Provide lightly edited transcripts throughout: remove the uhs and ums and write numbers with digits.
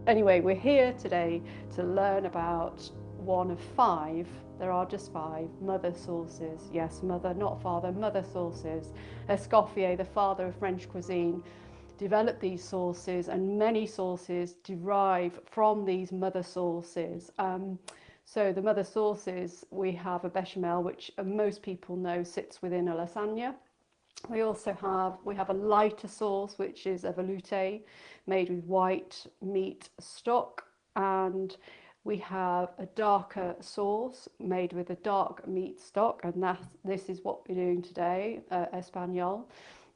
anyway, we're here today to learn about one of 5, there are just 5, mother sauces. Yes, mother, not father, mother sauces. Escoffier, the father of French cuisine, developed these sauces, and many sauces derive from these mother sauces. So the mother sauces, we have a bechamel, which most people know sits within a lasagna. We have a lighter sauce, which is a velouté, made with white meat stock, and we have a darker sauce made with a dark meat stock, and this is what we're doing today, Espagnole.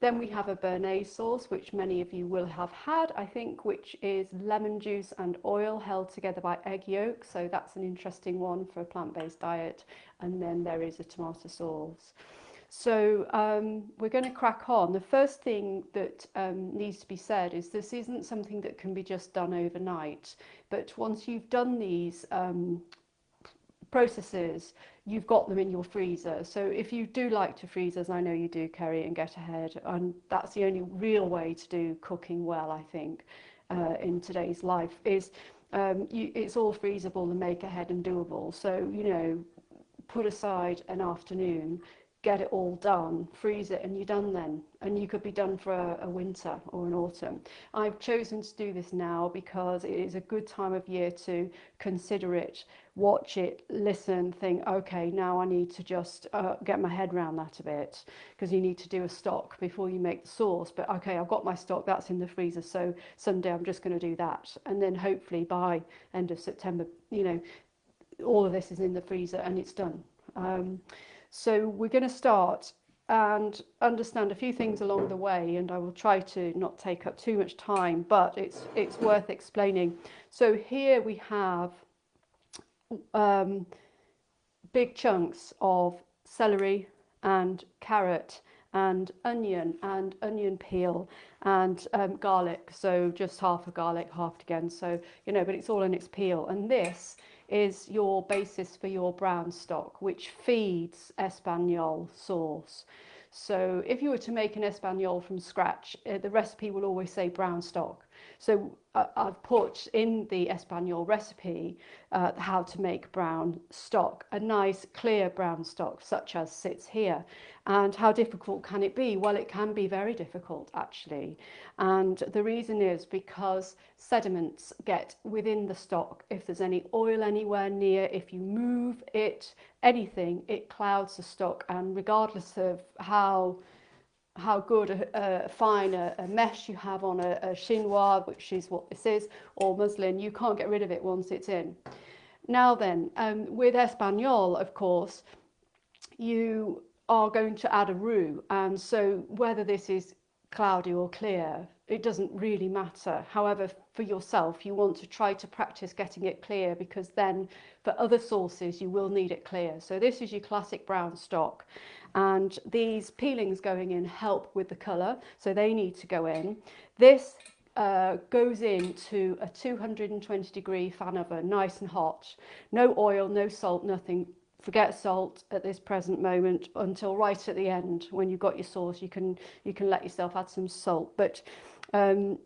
Then we have a béarnaise sauce, which many of you will have had, I think, which is lemon juice and oil held together by egg yolk. So that's an interesting one for a plant-based diet. And then there is a tomato sauce. So we're going to crack on. The first thing that needs to be said is this isn't something that can be just done overnight. But once you've done these processes, you've got them in your freezer. So if you do like to freeze, as I know you do, Kerry, and get ahead, and that's the only real way to do cooking well, I think, in today's life, is it's all freezable and make ahead and doable. So, you know, put aside an afternoon, get it all done, freeze it, and you're done then. And you could be done for a winter or an autumn. I've chosen to do this now because it is a good time of year to consider it, watch it, listen, think, okay, now I need to just get my head around that a bit, because you need to do a stock before you make the sauce. But okay, I've got my stock, that's in the freezer, so Sunday I'm just going to do that. And then hopefully by end of September, you know, all of this is in the freezer and it's done. So we're going to start and understand a few things along the way, and I will try to not take up too much time, but it's worth explaining. So here we have big chunks of celery and carrot and onion peel and garlic. So just half a garlic, half again. So, you know, but it's all in its peel. And this is your basis for your brown stock, which feeds Espagnole sauce. So if you were to make an Espagnole from scratch, the recipe will always say brown stock. So I've put in the Espagnole recipe how to make brown stock, a nice clear brown stock such as sits here. And how difficult can it be? Well, it can be very difficult actually. And the reason is because sediments get within the stock. If there's any oil anywhere near, if you move it, anything, it clouds the stock. And regardless of how good fine a mesh you have on a chinois, which is what this is, or muslin, you can't get rid of it once it's in. Now then, with Espagnole, of course, you are going to add a roux, and so whether this is cloudy or clear, it doesn't really matter. However, for yourself, you want to try to practice getting it clear, because then for other sauces you will need it clear. So this is your classic brown stock, and these peelings going in help with the colour, so they need to go in. This goes into a 220-degree fan oven, nice and hot. No oil, no salt, nothing. Forget salt at this present moment until right at the end. When you've got your sauce, you can let yourself add some salt. But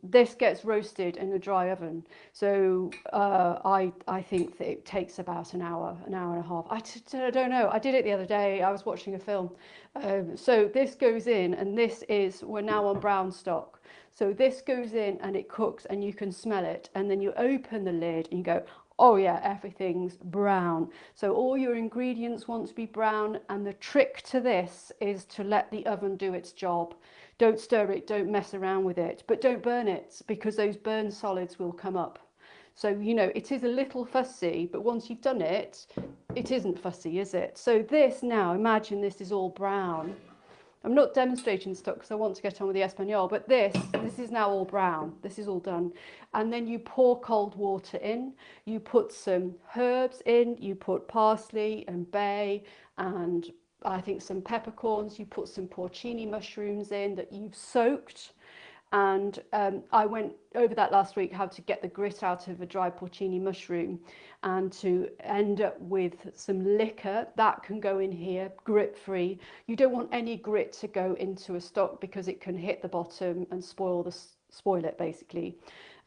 this gets roasted in a dry oven. So I think that it takes about an hour and a half. I don't know. I did it the other day. I was watching a film. So this goes in, and we're now on brown stock. So this goes in and it cooks, and you can smell it. And then you open the lid and you go, oh yeah, everything's brown. So all your ingredients want to be brown, and the trick to this is to let the oven do its job. Don't stir it, don't mess around with it, but don't burn it, because those burn solids will come up. So, you know, it is a little fussy, but once you've done it, it isn't fussy, is it? So this now, imagine this is all brown. I'm not demonstrating stock because I want to get on with the Espagnole, but this is now all brown. This is all done. And then you pour cold water in, you put some herbs in, you put parsley and bay and I think some peppercorns, you put some porcini mushrooms in that you've soaked. And I went over that last week, how to get the grit out of a dry porcini mushroom, and to end up with some liquor that can go in here, grit free. You don't want any grit to go into a stock because it can hit the bottom and spoil spoil it basically.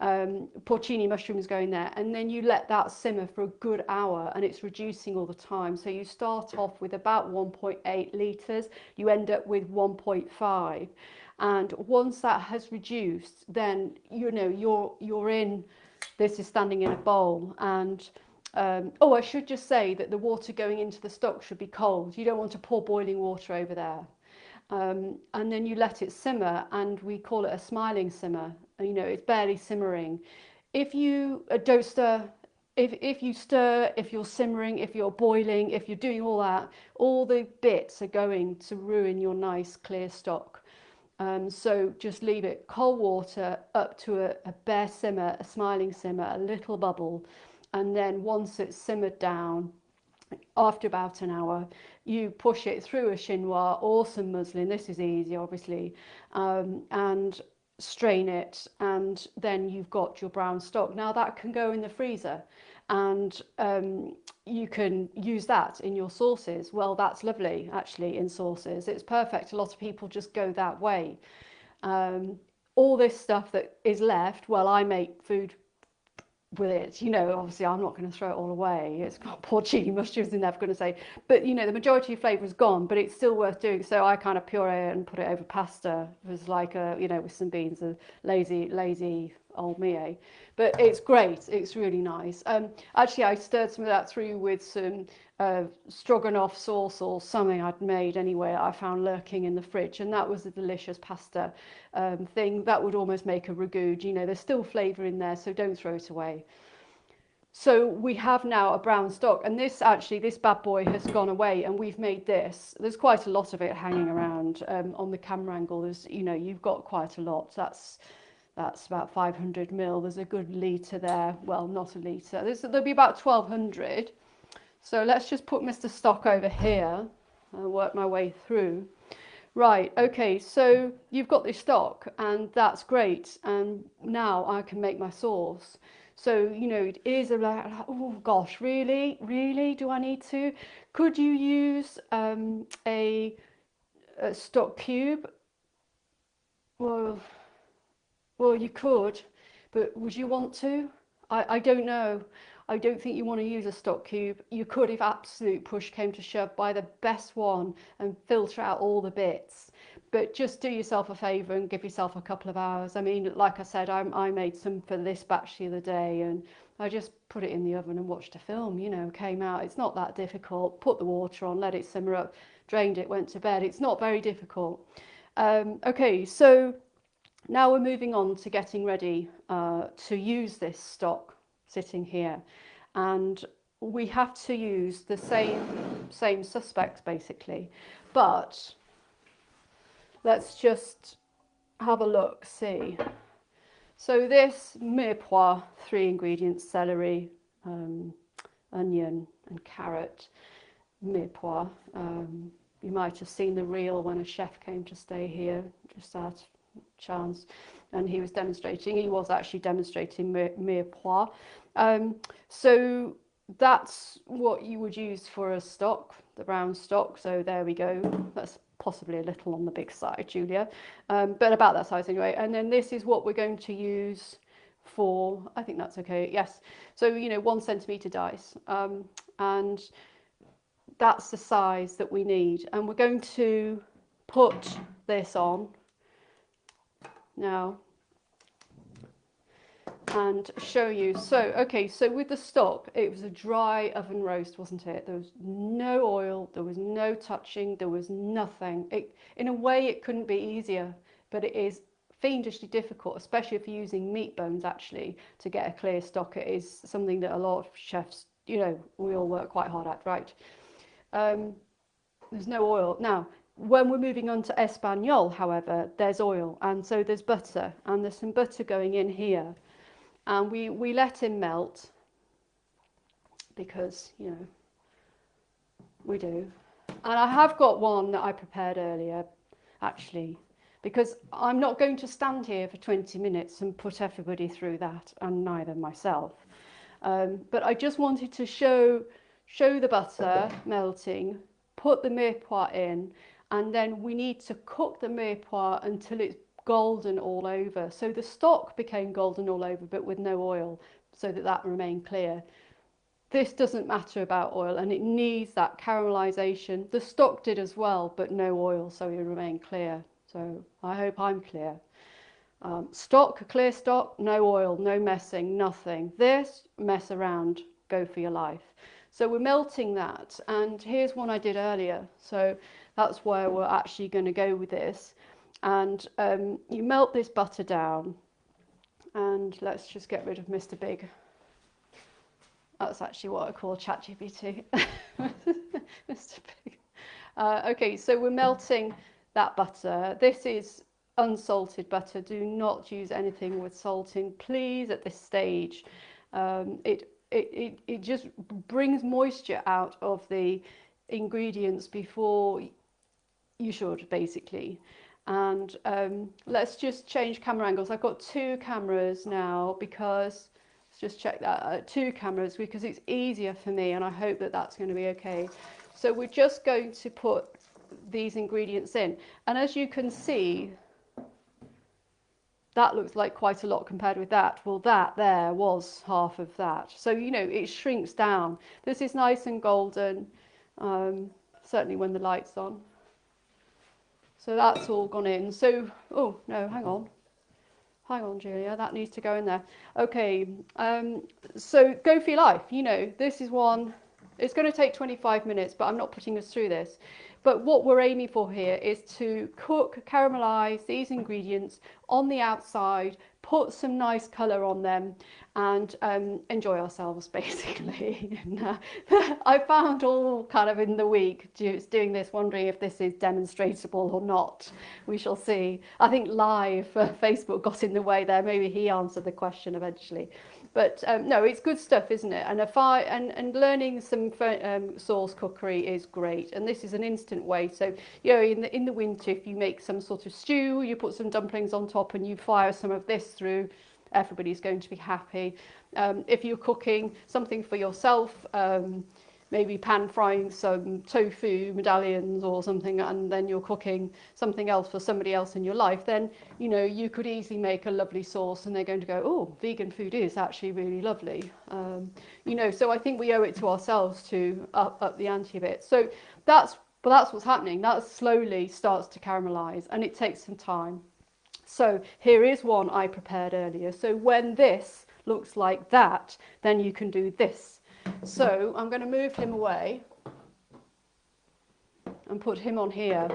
Porcini mushrooms go in there, and then you let that simmer for a good hour, and it's reducing all the time. So you start off with about 1.8 litres, you end up with 1.5, and once that has reduced, then you know you're in. This is standing in a bowl, and oh, I should just say that the water going into the stock should be cold. You don't want to pour boiling water over there. And then you let it simmer, and we call it a smiling simmer. You know, it's barely simmering. If you don't stir, if you stir, if you're simmering, if you're boiling, if you're doing all that, all the bits are going to ruin your nice clear stock. So just leave it cold water up to a bare simmer, a smiling simmer, a little bubble, and then once it's simmered down, after about an hour, you push it through a chinois or some muslin. This is easy, obviously, and strain it, and then you've got your brown stock. Now that can go in the freezer, and you can use that in your sauces. Well, that's lovely, actually, in sauces. It's perfect. A lot of people just go that way. All this stuff that is left, well, I make food with it, you know, obviously I'm not going to throw it all away. It's got porcini mushrooms in there, I'm going to say, but you know, the majority of flavour is gone, but it's still worth doing. So I kind of puree it and put it over pasta. It was like a, you know, with some beans, a lazy old me, eh? But it's great. It's really nice. Actually, I stirred some of that through with some stroganoff sauce or something I'd made anyway. I found lurking in the fridge, and that was a delicious pasta thing. That would almost make a ragout. You know, there's still flavour in there, so don't throw it away. So we have now a brown stock, and this bad boy has gone away, and we've made this. There's quite a lot of it hanging around on the camera angle. There's, you know, you've got quite a lot. That's about 500 ml. There's a good litre there. Well, not a litre. There'll be about 1200. So let's just put Mr. Stock over here and work my way through. Right, okay, so you've got this stock, and that's great. And now I can make my sauce. So, you know, it is like, oh gosh, really? Do I need to? Could you use a stock cube? Well, you could, but would you want to? I don't know. I don't think you want to use a stock cube. You could, if absolute push came to shove, buy the best one and filter out all the bits. But just do yourself a favour and give yourself a couple of hours. I mean, like I said, I made some for this batch the other day, and I just put it in the oven and watched a film, you know, came out. It's not that difficult. Put the water on, let it simmer up, drained it, went to bed. It's not very difficult. Okay, so now we're moving on to getting ready to use this stock sitting here, and we have to use the same suspects basically, but let's just have a look, see. So this mirepoix, 3 ingredients: celery, onion and carrot. Mirepoix, you might have seen the reel when a chef came to stay here, just out chance, and he was actually demonstrating mirepoix. So that's what you would use for a stock, the brown stock. So there we go. That's possibly a little on the big side, Julia, but about that size anyway. And then this is what we're going to use for, I think that's okay, yes. So, you know, 1 centimetre dice, and that's the size that we need. And we're going to put this on now and show you. So, okay, so with the stock, it was a dry oven roast, wasn't it? There was no oil, there was no touching, there was nothing. In a way, it couldn't be easier, but it is fiendishly difficult, especially if you're using meat bones, actually, to get a clear stock. It is something that a lot of chefs, you know, we all work quite hard at, right? There's no oil. Now, when we're moving on to Espagnole, however, there's oil, and so there's butter, and there's some butter going in here. And we let him melt, because, you know, we do. And I have got one that I prepared earlier, actually, because I'm not going to stand here for 20 minutes and put everybody through that, and neither myself. But I just wanted to show the butter melting, put the mirepoix in, and then we need to cook the mirepoix until it's golden all over. So the stock became golden all over, but with no oil, so that remained clear. This doesn't matter about oil, and it needs that caramelization. The stock did as well, but no oil, so it remained clear. So I hope I'm clear. Stock, clear stock, no oil, no messing, nothing. This, mess around, go for your life. So we're melting that, and here's one I did earlier. So that's where we're actually going to go with this. And you melt this butter down, and let's just get rid of Mr. Big. That's actually what I call ChatGPT. Mr. Big. Okay, so we're melting that butter. This is unsalted butter. Do not use anything with salting, please, at this stage. It just brings moisture out of the ingredients before you should, basically. And let's just change camera angles. I've got two cameras now because, let's just check that, two cameras because it's easier for me, and I hope that that's going to be okay. So we're just going to put these ingredients in, and as you can see, that looks like quite a lot compared with that. Well, that there was half of that. So, you know, it shrinks down. This is nice and golden, certainly when the light's on. So that's all gone in. So, oh, no, hang on. Hang on, Julia, that needs to go in there. Okay, so go for your life. You know, this is one, it's going to take 25 minutes, but I'm not putting us through this. But what we're aiming for here is to cook, caramelize these ingredients on the outside, put some nice colour on them, and enjoy ourselves, basically. And, I found all kind of in the week doing this, wondering if this is demonstratable or not. We shall see. I think live Facebook got in the way there. Maybe he answered the question eventually. But no, it's good stuff, isn't it? And and learning some sauce cookery is great. And this is an instant way. So, you know, in the winter, if you make some sort of stew, you put some dumplings on top and you fire some of this through, everybody's going to be happy. If you're cooking something for yourself, maybe pan frying some tofu medallions or something, and then you're cooking something else for somebody else in your life, then, you know, you could easily make a lovely sauce and they're going to go, oh, vegan food is actually really lovely. You know, so I think we owe it to ourselves to up the ante a bit. So that's what's happening. That slowly starts to caramelize, and it takes some time. So here is one I prepared earlier. So when this looks like that, then you can do this. So I'm going to move him away and put him on here.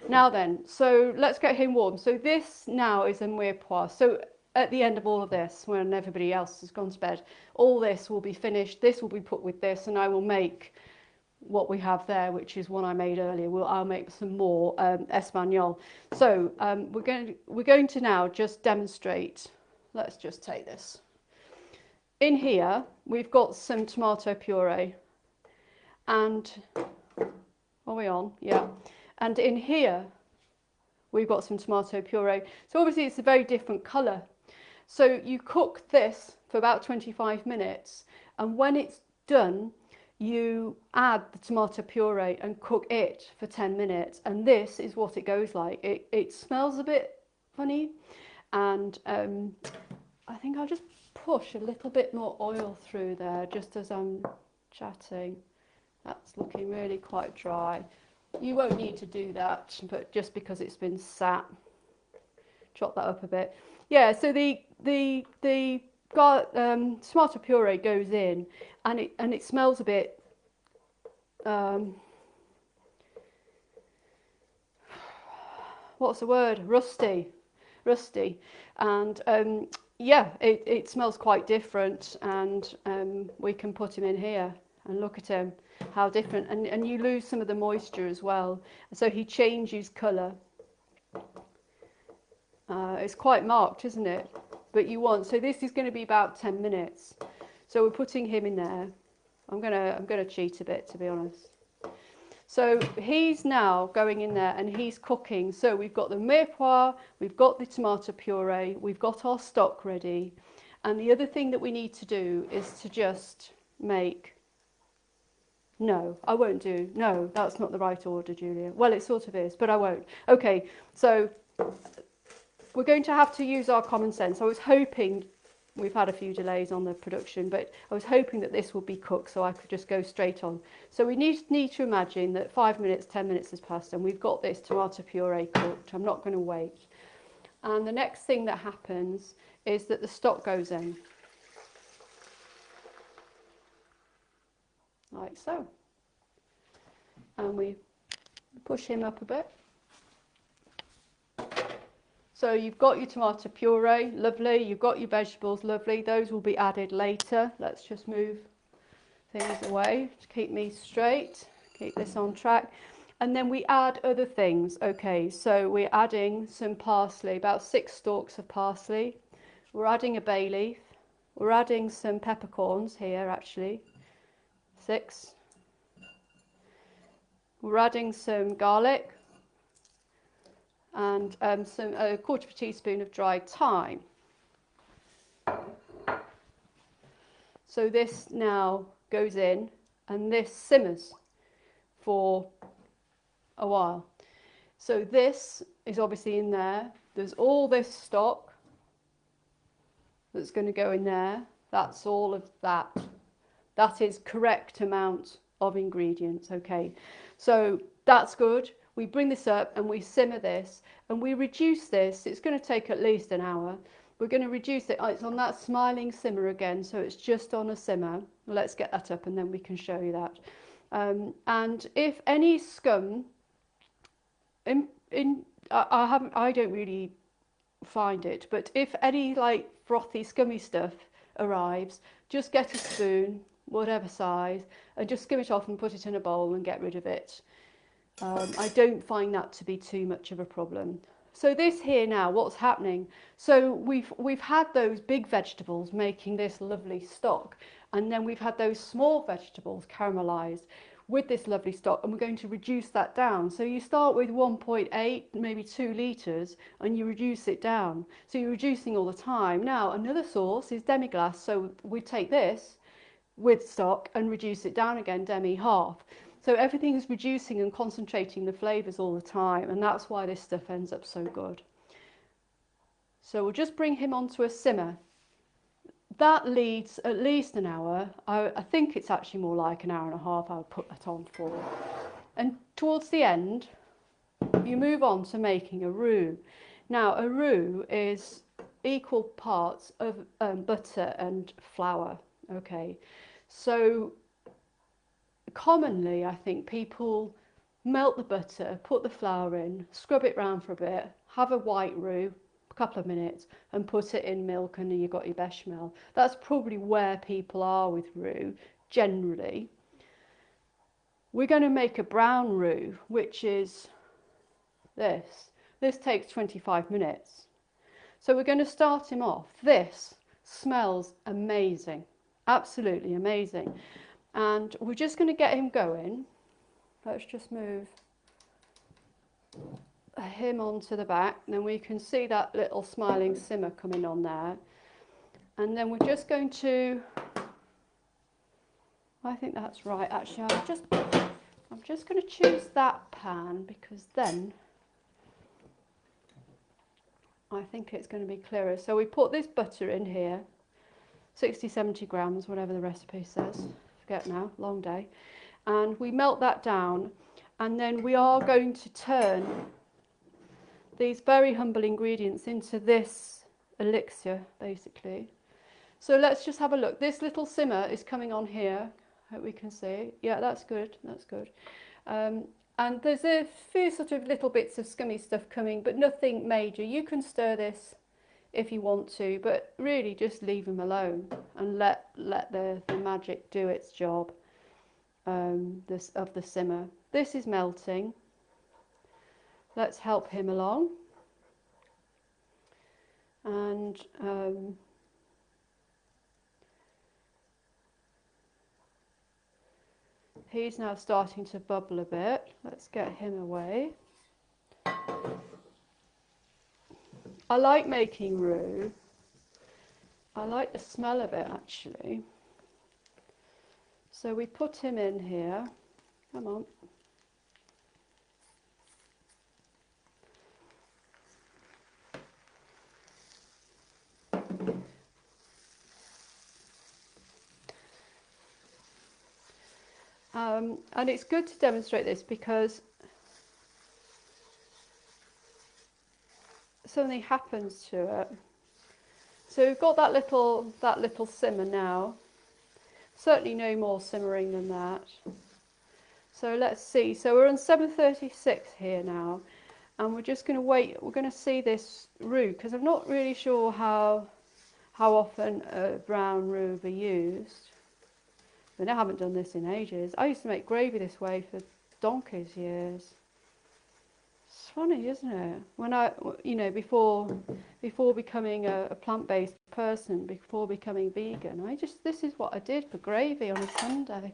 Now then, so let's get him warm. So this now is a mirepoix. So at the end of all of this, when everybody else has gone to bed, all this will be finished. This will be put with this, and I will make what we have there, which is one I made earlier. I'll make some more Espagnole. So we're going to now just demonstrate. Let's just take this. In here, we've got some tomato puree, and are we on? Yeah. And in here, we've got some tomato puree. So obviously it's a very different colour. So you cook this for about 25 minutes, and when it's done, you add the tomato puree and cook it for 10 minutes. And this is what it goes like. It smells a bit funny, and I think I'll just push a little bit more oil through there just as I'm chatting. That's looking really quite dry. You won't need to do that, but just because it's been sat, chop that up a bit. Yeah, so the tomato puree goes in, and it smells a bit what's the word? Rusty, and yeah, it smells quite different, and we can put him in here and look at him, how different, and you lose some of the moisture as well, so he changes colour. It's quite marked, isn't it? But so this is going to be about 10 minutes. So we're putting him in there. I'm gonna cheat a bit, to be honest. So he's now going in there and he's cooking. So we've got the mirepoix, we've got the tomato puree, we've got our stock ready. And the other thing that we need to do is to just make... No, I won't do. No, that's not the right order, Julia. Well, it sort of is, but I won't. Okay, so we're going to have to use our common sense. I was hoping, we've had a few delays on the production, but I was hoping that this would be cooked so I could just go straight on. So we need to imagine that 5 minutes, 10 minutes has passed and we've got this tomato puree cooked. I'm not going to wait. And the next thing that happens is that the stock goes in. Like so. And we push him up a bit. So you've got your tomato puree, lovely. You've got your vegetables, lovely. Those will be added later. Let's just move things away to keep me straight, keep this on track. And then we add other things. Okay, so we're adding some parsley, about 6 stalks of parsley. We're adding a bay leaf. We're adding some peppercorns here, actually, 6. We're adding some garlic and a quarter of a teaspoon of dried thyme. So this now goes in and this simmers for a while. So this is obviously in there. There's all this stock that's going to go in there. That's all of that. That is correct amount of ingredients. Okay, so that's good. We bring this up and we simmer this and we reduce this. It's going to take at least an hour. We're going to reduce it. It's on that smiling simmer again, so it's just on a simmer. Let's get that up and then we can show you that. And if any scum, I don't really find it, but if any like frothy, scummy stuff arrives, just get a spoon, whatever size, and just skim it off and put it in a bowl and get rid of it. I don't find that to be too much of a problem. So this here now, what's happening? So we've had those big vegetables making this lovely stock, and then we've had those small vegetables caramelized with this lovely stock, and we're going to reduce that down. So you start with 1.8, maybe 2 litres, and you reduce it down. So you're reducing all the time. Now another source is demi-glace. So we take this with stock and reduce it down again, demi-half. So everything is reducing and concentrating the flavours all the time, and that's why this stuff ends up so good. So we'll just bring him onto a simmer. That leads at least an hour. I think it's actually more like an hour and a half I would put that on for. And towards the end, you move on to making a roux. Now a roux is equal parts of butter and flour. Okay, so commonly I think people melt the butter, put the flour in, scrub it round for a bit, have a white roux, a couple of minutes, and put it in milk, and then you've got your bechamel. That's probably where people are with roux generally. We're going to make a brown roux, which is this. This takes 25 minutes. So we're going to start him off. This smells amazing, absolutely amazing. And we're just going to get him going. Let's just move him onto the back, and then we can see that little smiling simmer coming on there. And then we're just going to, I think that's right actually, I'm just going to choose that pan, because then I think it's going to be clearer. So we put this butter in here, 60-70 grams, whatever the recipe says, forget now, long day, and we melt that down, and then we are going to turn these very humble ingredients into this elixir basically. So let's just have a look. This little simmer is coming on here, hope we can see. Yeah, that's good, that's good. And there's a few sort of little bits of scummy stuff coming, but nothing major. You can stir this if you want to, but really just leave them alone and let the magic do its job of the simmer. This is melting. Let's help him along. And he's now starting to bubble a bit. Let's get him away. I like making roux. I like the smell of it actually. So we put him in here. Come on. And it's good to demonstrate this because something happens to it. So we've got that little simmer now. Certainly no more simmering than that. So let's see. So we're on 736 here now, and we're just going to wait. We're going to see this roux because I'm not really sure how often a brown roux will be used. I haven't done this in ages. I used to make gravy this way for donkey's years. It's funny, isn't it? When before becoming a plant-based person, before becoming vegan, this is what I did for gravy on a Sunday.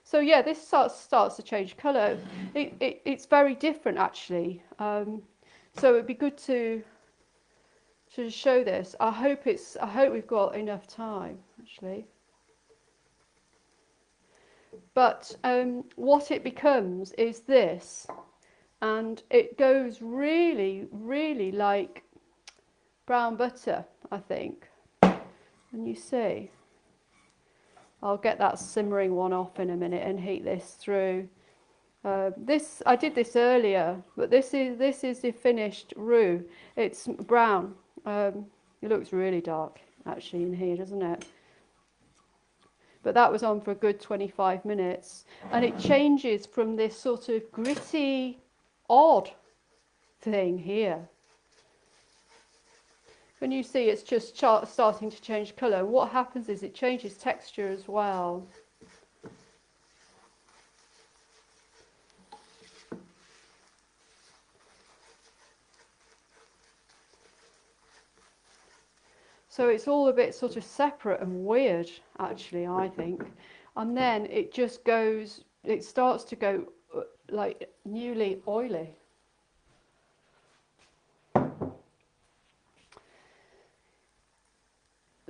So yeah, this starts to change colour. It's very different actually. So it'd be good to show this. I hope we've got enough time actually. But what it becomes is this, and it goes really, really like brown butter, I think. And you see, I'll get that simmering one off in a minute and heat this through. I did this earlier, but this is the finished roux. It's brown. It looks really dark actually in here, doesn't it? But that was on for a good 25 minutes, and it changes from this sort of gritty, odd thing here. When you see it's just starting to change colour, what happens is it changes texture as well. So it's all a bit sort of separate and weird, actually, I think. And then it just goes, it starts to go like newly oily.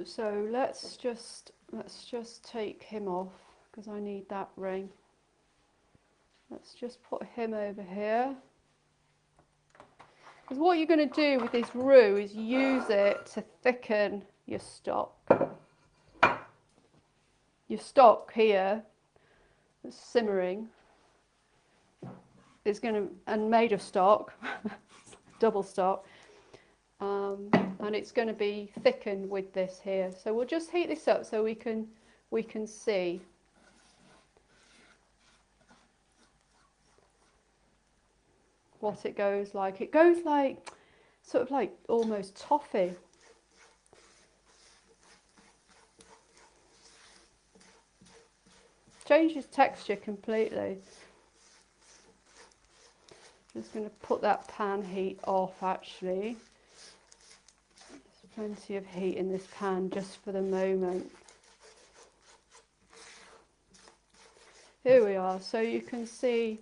So let's just take him off because I need that ring. Let's just put him over here. Because what you're going to do with this roux is use it to thicken your stock. Your stock here, that's simmering, is going to, and made of stock, double stock, and it's going to be thickened with this here. So we'll just heat this up so we can see. What it goes like. It goes like, sort of like almost toffee. Changes texture completely. Just going to put that pan heat off actually. There's plenty of heat in this pan just for the moment. Here we are. So you can see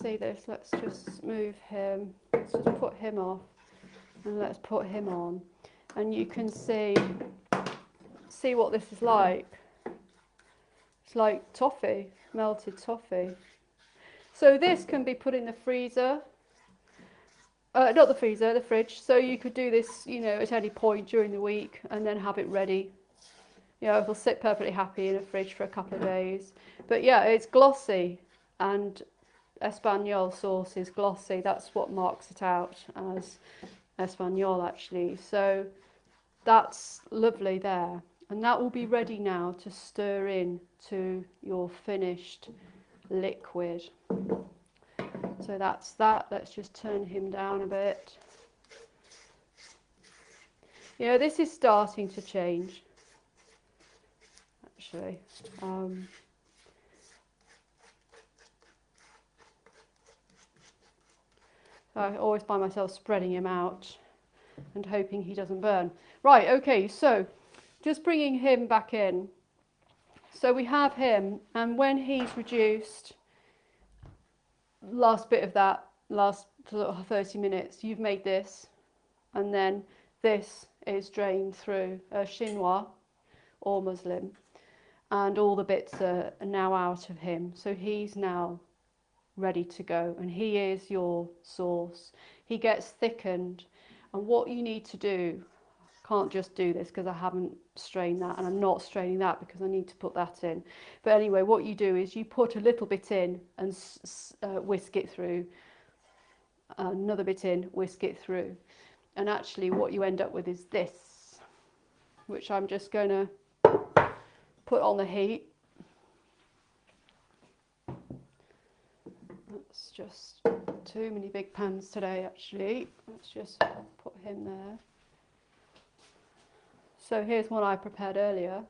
this. Let's just move him. Let's just put him off and let's put him on. And you can see what this is like. It's like toffee, melted toffee. So this can be put in the freezer. Not the freezer, the fridge. So you could do this, at any point during the week and then have it ready. It'll sit perfectly happy in a fridge for a couple of days. But yeah, it's glossy, and Espagnole sauce is glossy. That's what marks it out as Espagnole actually. So that's lovely there. And that will be ready now to stir in to your finished liquid. So that's that. Let's just turn him down a bit. This is starting to change actually. I always find myself spreading him out and hoping he doesn't burn. Right, okay, so just bringing him back in. So we have him, and when he's reduced, last bit of that, last 30 minutes, you've made this, and then this is drained through a chinois or muslin, and all the bits are now out of him. So he's now ready to go, and he is your sauce. He gets thickened, and what you need to do, I can't just do this because I haven't strained that, and I'm not straining that because I need to put that in. But anyway, what you do is you put a little bit in and whisk it through, another bit in, whisk it through, and actually what you end up with is this, which I'm just going to put on the heat. That's just too many big pans today, actually. Let's just put him there. So here's one I prepared earlier.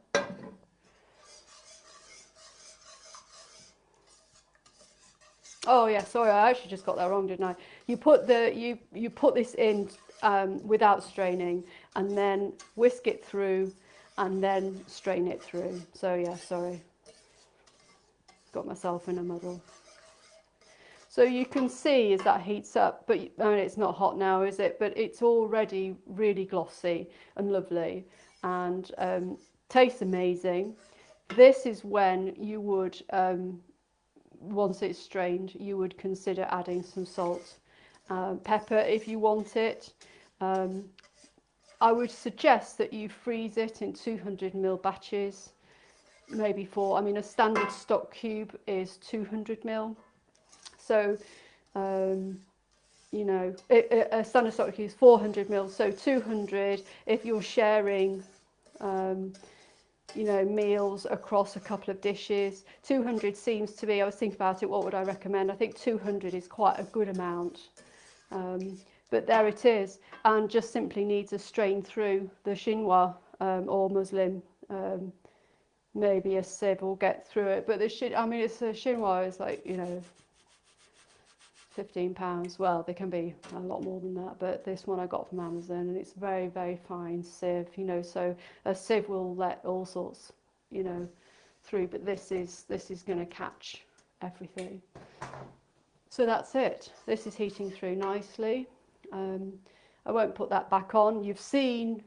Oh yeah, sorry, I actually just got that wrong, didn't I? You put you put this in without straining, and then whisk it through, and then strain it through. So yeah, sorry, got myself in a muddle. So you can see as that heats up, but I mean, it's not hot now, is it? But it's already really glossy and lovely, and tastes amazing. This is when you would, once it's strained, you would consider adding some salt, pepper if you want it. I would suggest that you freeze it in 200 ml batches, maybe four. I mean, a standard stock cube is 200 ml. So, you know, a standard stock cube is 400 ml. So 200 if you're sharing, you know, meals across a couple of dishes. 200 seems to be, I was thinking about it, what would I recommend? I think 200 is quite a good amount. But there it is, and just simply needs a strain through. The chinois or muslin, maybe a sieve will get through it. But I mean, it's a chinois is like, you know, £15. Well, they can be a lot more than that, but this one I got from Amazon, and it's very, very fine sieve, you know, so a sieve will let all sorts, you know, through, but this is going to catch everything. So that's it. This is heating through nicely. I won't put that back on. You've seen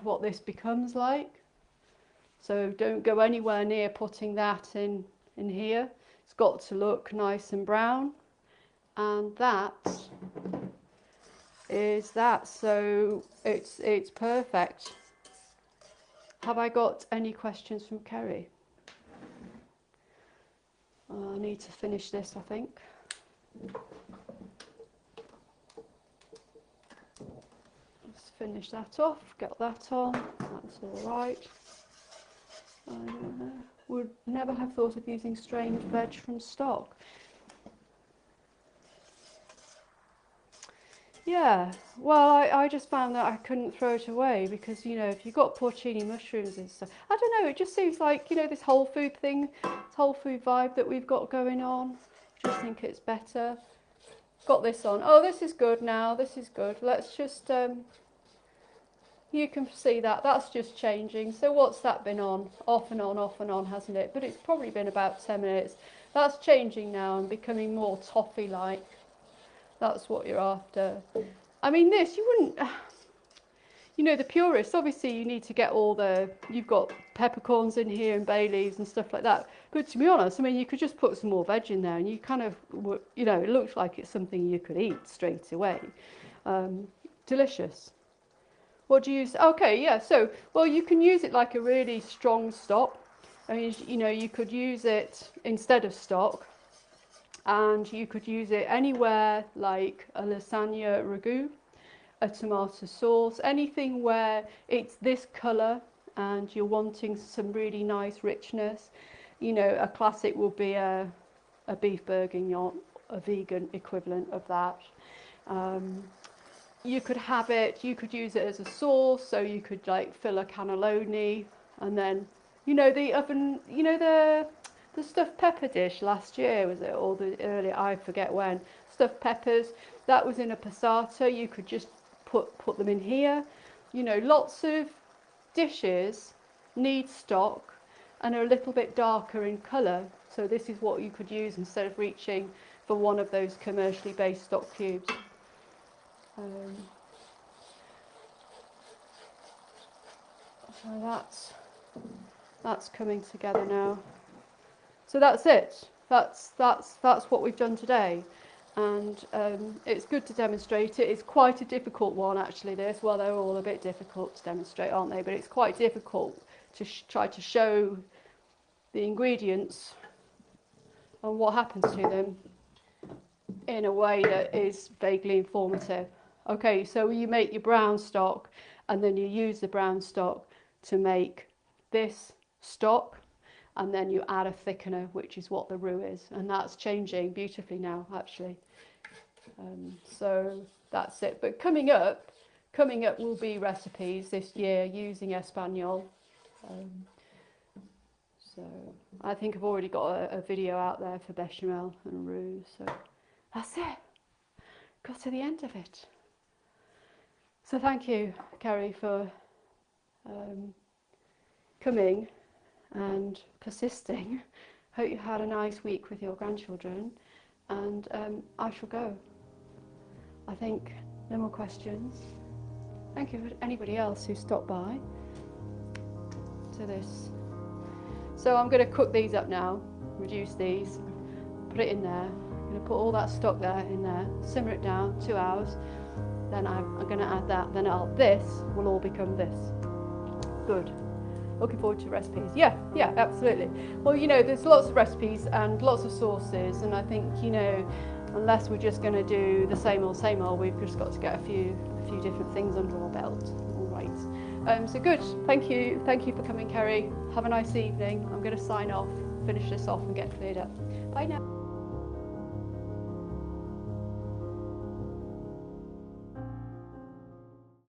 what this becomes like, so don't go anywhere near putting that in here. It's got to look nice and brown. And that is that. So it's perfect. Have I got any questions from Kerry? I need to finish this, I think. Let's finish that off. Get that on. That's all right. Would never have thought of using strained veg from stock. Yeah, well, I just found that I couldn't throw it away because, you know, if you've got porcini mushrooms and stuff, I don't know, it just seems like, you know, this whole food thing, this whole food vibe that we've got going on, I just think it's better. Got this on. Oh, this is good now, this is good. Let's just, you can see that, that's just changing. So what's that been on? Off and on, hasn't it? But it's probably been about 10 minutes. That's changing now and becoming more toffee-like. That's what you're after. I mean, this, you wouldn't, you know, the purists, obviously you need to get all the, you've got peppercorns in here and bay leaves and stuff like that. But to be honest, I mean, you could just put some more veg in there and you kind of, you know, it looks like it's something you could eat straight away. Delicious. What do you use? Okay, yeah, so, well, you can use it like a really strong stock. I mean, you know, you could use it instead of stock. And you could use it anywhere, like a lasagna ragu, a tomato sauce, anything where it's this colour and you're wanting some really nice richness. You know, a classic would be a beef bourguignon, a vegan equivalent of that. You could have it, you could use it as a sauce, so you could like fill a cannelloni, and then, you know, the oven, you know, the stuffed pepper dish last year, was it, or the earlier, I forget when, stuffed peppers, that was in a passata. You could just put them in here. You know, lots of dishes need stock and are a little bit darker in colour, so this is what you could use instead of reaching for one of those commercially based stock cubes. So that's coming together now. So that's it. That's what we've done today, and it's good to demonstrate it. It's quite a difficult one actually, this. Well, they're all a bit difficult to demonstrate, aren't they? But it's quite difficult to try to show the ingredients and what happens to them in a way that is vaguely informative. Okay, so you make your brown stock and then you use the brown stock to make this stock, and then you add a thickener, which is what the roux is, and that's changing beautifully now actually. So that's it. But coming up will be recipes this year using Espagnole. So I think I've already got a video out there for bechamel and roux. So that's it. Got to the end of it. So thank you, Kerry, for coming and persisting. Hope you had a nice week with your grandchildren, and I shall go. I think no more questions. Thank you for anybody else who stopped by to this. So I'm going to cook these up now, reduce these, put it in there. I'm going to put all that stock there in there, simmer it down 2 hours. Then I'm going to add that. Then this will all become this. Good. Looking forward to recipes. Yeah, absolutely. Well, you know, there's lots of recipes and lots of sauces, and I think, you know, unless we're just going to do the same old, we've just got to get a few different things under our belt. All right. So good. Thank you for coming, Kerry. Have a nice evening. I'm going to sign off, finish this off, and get cleared up. Bye now.